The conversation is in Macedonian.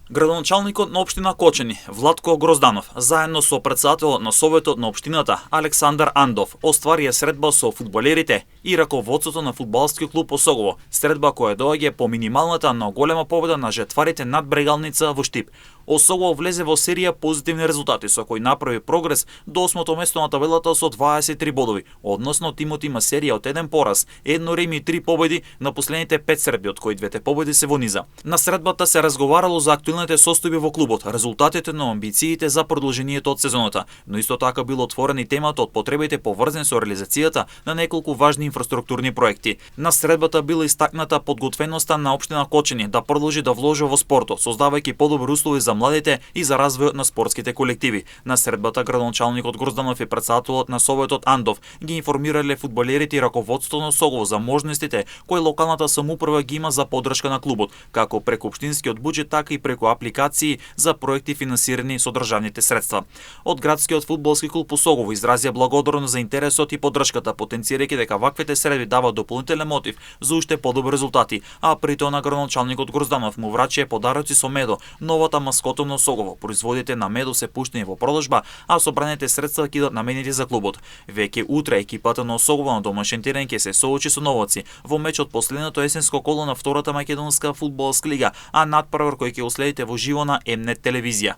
Градоначалникот на општина Кочани, Владко Грозданов, заедно со претседателот на Советот на општината, Александар Андов, остварија средба со фудбалерите и раководството на фудбалски клуб Осогово, средба која доаѓа по минималната, но голема победа на жетварите над Брегалница во Штип. Осогово влезе во серија позитивни резултати, со кои направи прогрес до 8-то место на табелата со 23 бодови, односно тимот има серија од 1 пораз, 1 реми и 3 победи на последните 5 средби, од кои 2 победи се во низа. На средбата се разговарало за актуелните состојби во клубот, резултатите на амбициите за продолжението од сезоната, но исто така било отворена и темата од потребите поврзани со реализацијата на неколку важни инфраструктурни проекти. На средбата била истакната подготвеноста на општина Кочани да продолжи да вложи во спортот, создавајќи подобри услови за младите и за развојот на спортските колективи. На средбата градоначалникот Грозданов и претседателот на Советот Андов ги информирале фудбалерите и раководството на Осогово за можностите кои локалната самоуправа ги има за поддршка на клубот, како преку општинскиот буџет, така и преку апликации за проекти финансирани со државните средства. Од градскиот фудбалски клуб Осогово изразија благодарност за интересот и поддршката, потенцирајќи дека ваквите средби даваат дополнителен мотив за уште подобри резултати, а при тоа на градоначалникот Грозданов му врачија подароци со медо, новата маскота на Осогово. Производите на медо се пуштени во продажба, а собраните средства ќе идат наменети за клубот. Веќе утре екипата на Осогово на домашен терен ќе се соочи со Новоци во меч од последното есенско коло на втората македонска фудбалска лига, а надпревар кој ќе уследите во живо на М-нет телевизија.